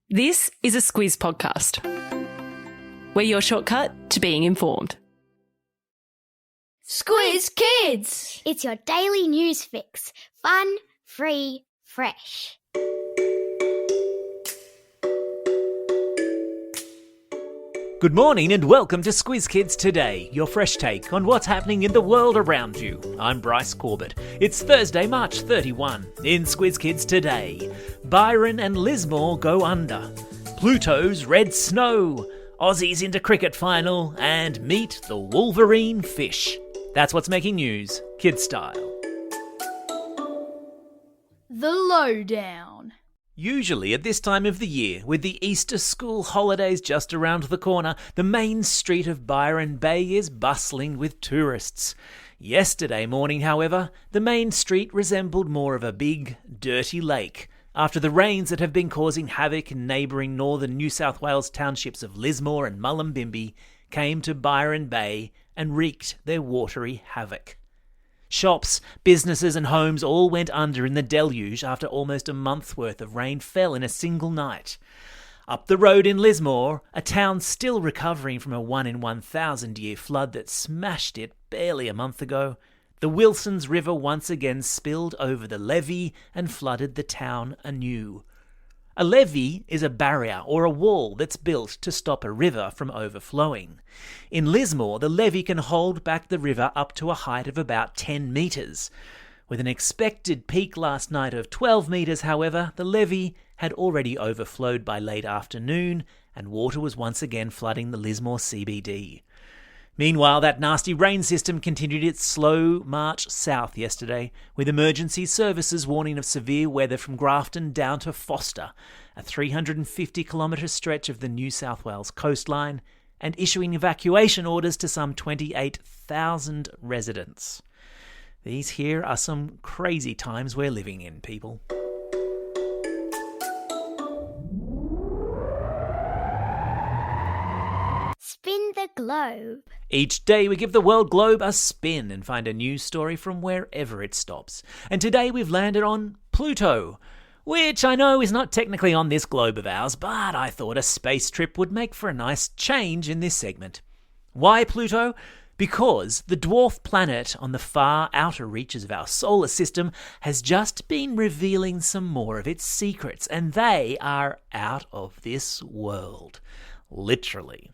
This is a Squiz podcast. We're your shortcut to being informed. Squiz Kids! It's your daily news fix. Fun, free, fresh. Good morning and welcome to Squiz Kids Today, your fresh take on what's happening in the world around you. I'm Bryce Corbett. It's Thursday, March 31. In Squiz Kids Today, Byron and Lismore go under. Pluto's red snow. Aussies into cricket final and meet the Wolverine fish. That's what's making news, kid style. The lowdown. Usually at this time of the year, with the Easter school holidays just around the corner, the main street of Byron Bay is bustling with tourists. Yesterday morning, however, the main street resembled more of a big, dirty lake, after the rains that have been causing havoc in neighbouring northern New South Wales townships of Lismore and Mullumbimby came to Byron Bay and wreaked their watery havoc. Shops, businesses and homes all went under in the deluge after almost a month's worth of rain fell in a single night. Up the road in Lismore, a town still recovering from a 1-in-1,000-year flood that smashed it barely a month ago, the Wilsons River once again spilled over the levee and flooded the town anew. A levee is a barrier or a wall that's built to stop a river from overflowing. In Lismore, the levee can hold back the river up to a height of about 10 metres. With an expected peak last night of 12 metres, however, the levee had already overflowed by late afternoon and water was once again flooding the Lismore CBD. Meanwhile, that nasty rain system continued its slow march south yesterday, with emergency services warning of severe weather from Grafton down to Foster, a 350-kilometre stretch of the New South Wales coastline, and issuing evacuation orders to some 28,000 residents. These here are some crazy times we're living in, people. Spin the globe. Each day we give the world globe a spin and find a news story from wherever it stops. And today we've landed on Pluto, which I know is not technically on this globe of ours, but I thought a space trip would make for a nice change in this segment. Why Pluto? Because the dwarf planet on the far outer reaches of our solar system has just been revealing some more of its secrets, and they are out of this world. Literally.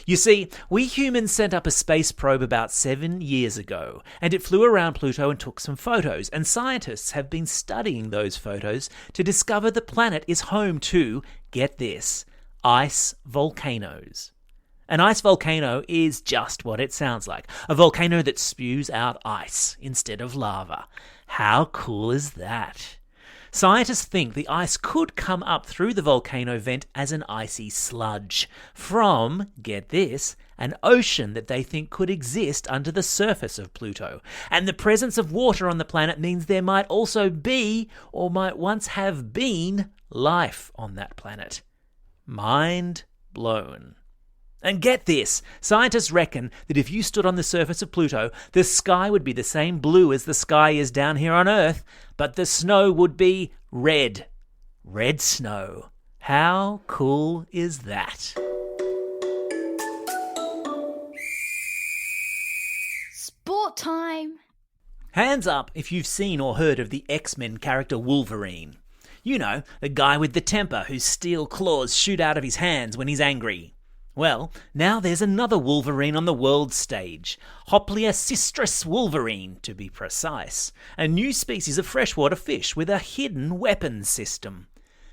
You see, we humans sent up a space probe about 7 years ago, and it flew around Pluto and took some photos, and scientists have been studying those photos to discover the planet is home to, get this, ice volcanoes. An ice volcano is just what it sounds like, a volcano that spews out ice instead of lava. How cool is that? Scientists think the ice could come up through the volcano vent as an icy sludge from, get this, an ocean that they think could exist under the surface of Pluto. And the presence of water on the planet means there might also be, or might once have been, life on that planet. Mind blown. And get this, scientists reckon that if you stood on the surface of Pluto, the sky would be the same blue as the sky is down here on Earth, but the snow would be red. Red snow. How cool is that? Sport time. Hands up if you've seen or heard of the X-Men character Wolverine. You know, the guy with the temper whose steel claws shoot out of his hands when he's angry. Well, now there's another Wolverine on the world stage. Hoplea sistris wolverine, to be precise. A new species of freshwater fish with a hidden weapons system.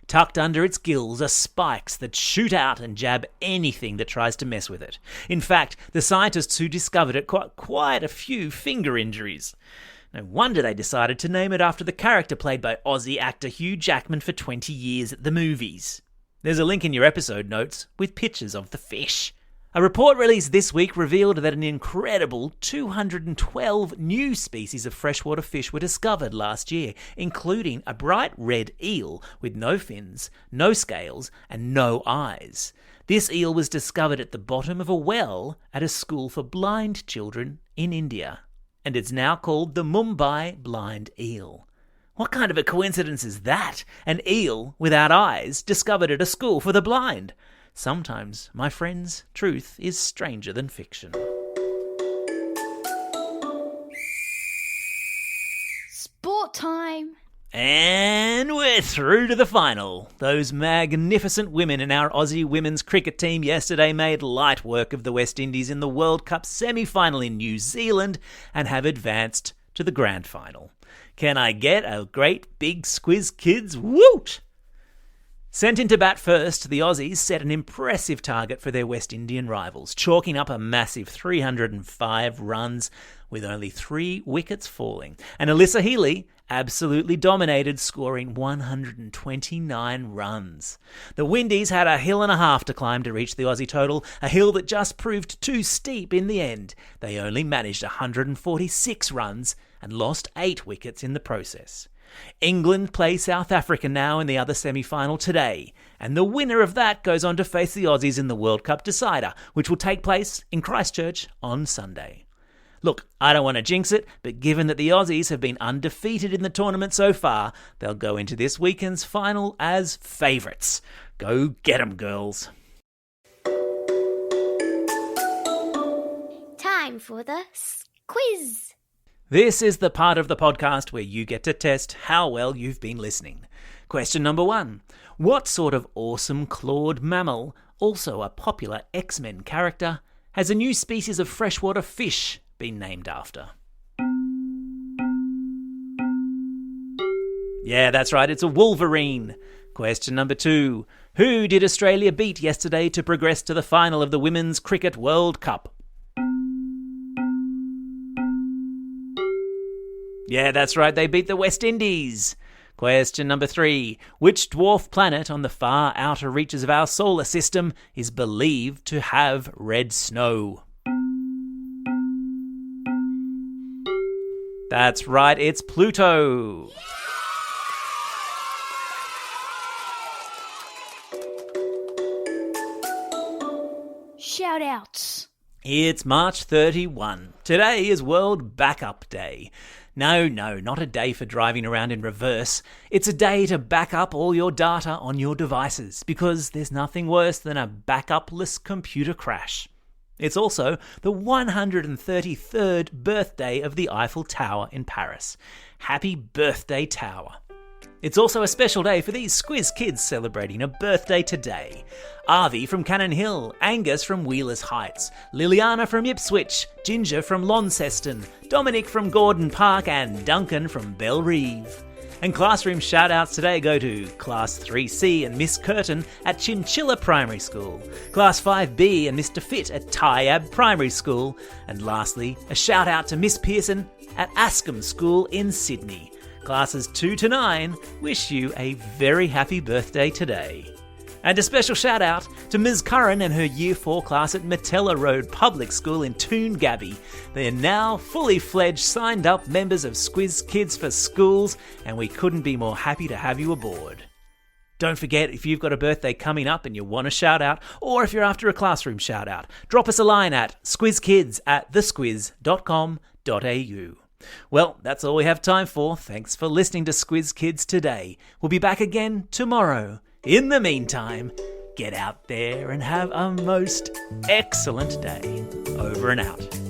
Tucked under its gills are spikes that shoot out and jab anything that tries to mess with it. In fact, the scientists who discovered it got quite a few finger injuries. No wonder they decided to name it after the character played by Aussie actor Hugh Jackman for 20 years at the movies. There's a link in your episode notes with pictures of the fish. A report released this week revealed that an incredible 212 new species of freshwater fish were discovered last year, including a bright red eel with no fins, no scales, and no eyes. This eel was discovered at the bottom of a well at a school for blind children in India, and it's now called the Mumbai blind eel. What kind of a coincidence is that? An eel without eyes discovered at a school for the blind. Sometimes, my friends, truth is stranger than fiction. Sport time. And we're through to the final. Those magnificent women in our Aussie women's cricket team yesterday made light work of the West Indies in the World Cup semi-final in New Zealand and have advanced to the grand final. Can I get a great big Squiz Kids woot? Sent into bat first, the Aussies set an impressive target for their West Indian rivals, chalking up a massive 305 runs with only 3 wickets falling. And Alyssa Healy absolutely dominated, scoring 129 runs. The Windies had a hill and a half to climb to reach the Aussie total, a hill that just proved too steep in the end. They only managed 146 runs and lost 8 wickets in the process. England play South Africa now in the other semi-final today, and the winner of that goes on to face the Aussies in the World Cup decider, which will take place in Christchurch on Sunday. Look, I don't want to jinx it, but given that the Aussies have been undefeated in the tournament so far, they'll go into this weekend's final as favourites. Go get 'em, girls. Time for the quiz. This is the part of the podcast where you get to test how well you've been listening. Question number 1. What sort of awesome clawed mammal, also a popular X-Men character, has a new species of freshwater fish been named after? Yeah, that's right, it's a wolverine. Question number 2. Who did Australia beat yesterday to progress to the final of the Women's Cricket World Cup? Yeah, that's right, they beat the West Indies. Question number 3. Which dwarf planet on the far outer reaches of our solar system is believed to have red snow? That's right, it's Pluto. Shout outs. It's March 31. Today is World Backup Day. No, not a day for driving around in reverse. It's a day to back up all your data on your devices, because there's nothing worse than a backupless computer crash. It's also the 133rd birthday of the Eiffel Tower in Paris. Happy birthday, Tower. It's also a special day for these Squiz Kids celebrating a birthday today. Avi from Cannon Hill, Angus from Wheelers Heights, Liliana from Ipswich, Ginger from Launceston, Dominic from Gordon Park and Duncan from Bellerive. And classroom shout-outs today go to Class 3C and Miss Curtin at Chinchilla Primary School, Class 5B and Mr Fit at Tyab Primary School, and lastly, a shout-out to Miss Pearson at Ascombe School in Sydney. Classes 2 to 9 wish you a very happy birthday today. And a special shout out to Ms Curran and her Year 4 class at Metella Road Public School in Toongabbie. They are now fully fledged signed up members of Squiz Kids for Schools, and we couldn't be more happy to have you aboard. Don't forget, if you've got a birthday coming up and you want a shout out, or if you're after a classroom shout out, drop us a line at squizkids@thesquiz.com.au. Well, that's all we have time for. Thanks for listening to Squiz Kids today. We'll be back again tomorrow. In the meantime, get out there and have a most excellent day. Over and out.